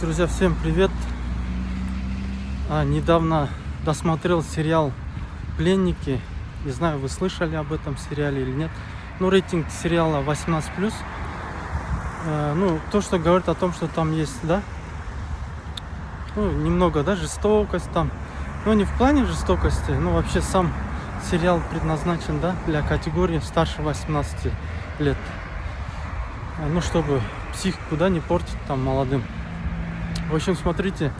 Друзья, всем привет! Недавно досмотрел сериал «Пленники». Не знаю, вы слышали об этом сериале или нет. Рейтинг сериала 18+. То, что говорит о том, что там есть, да, немного, да, жестокость там. Не в плане жестокости, вообще сам сериал предназначен, да, для категории старше 18 лет. Чтобы психику, да, не портить там молодым. В общем, смотрите,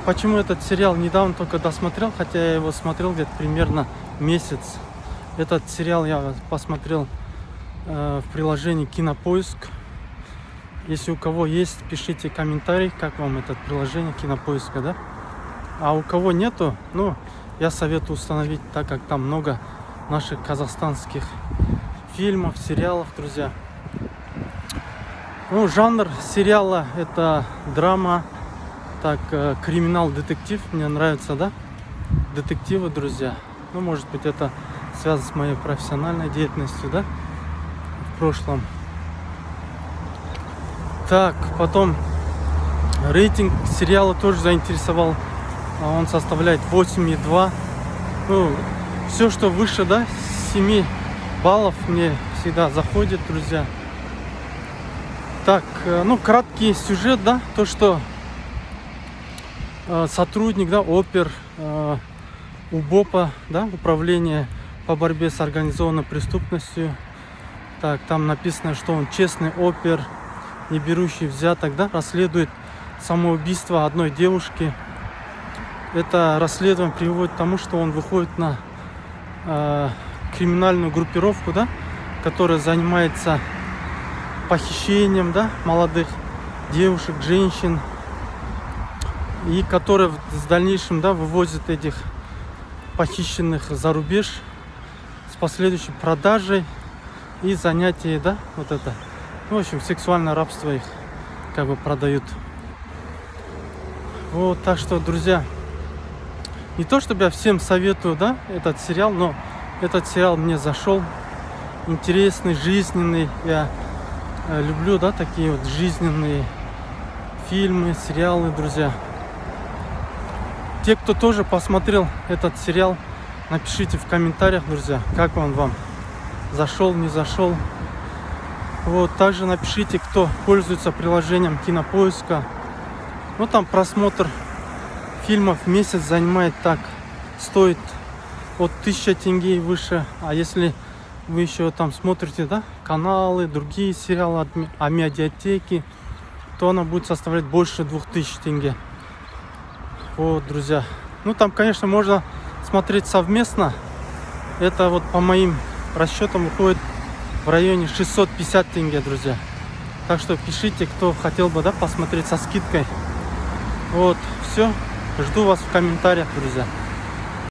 почему этот сериал недавно только досмотрел, хотя я его смотрел где-то примерно месяц. Этот сериал я посмотрел в приложении Кинопоиск. Если у кого есть, пишите комментарий, как вам это приложение Кинопоиска, да? А у кого нету, я советую установить, так как там много наших казахстанских фильмов, сериалов, друзья. Жанр сериала это драма, криминал-детектив. Мне нравится, да, детективы, друзья. Может быть, это связано с моей профессиональной деятельностью, да, в прошлом. Потом рейтинг сериала тоже заинтересовал. Он составляет 8,2. Все, что выше, да, 7 баллов мне всегда заходит, друзья. Краткий сюжет, да, то, что сотрудник, да, опер УБОПа, да, управление по борьбе с организованной преступностью. Там написано, что он честный опер, не берущий взяток, да, расследует самоубийство одной девушки. Это расследование приводит к тому, что он выходит на криминальную группировку, да, которая занимается похищением, да, молодых девушек, женщин, и которые в дальнейшем, да, вывозят этих похищенных за рубеж с последующей продажей и занятием, да, в общем, сексуальное рабство их продают. Так что, друзья, не то чтобы я всем советую, да, этот сериал, но этот сериал мне зашел, интересный, жизненный. Я люблю, да, такие вот жизненные фильмы, сериалы, друзья. Те, кто тоже посмотрел этот сериал, напишите в комментариях, друзья, как он вам зашел, не зашел. Также напишите, кто пользуется приложением Кинопоиска. Там просмотр фильмов в месяц занимает стоит от 1000 тенге и выше. А если вы еще там смотрите, да, каналы, другие сериалы о медиатеке, то она будет составлять больше 2000 тенге. Друзья. Там, конечно, можно смотреть совместно. Это по моим расчетам выходит в районе 650 тенге, друзья. Так что пишите, кто хотел бы, да, посмотреть со скидкой. Все. Жду вас в комментариях, друзья.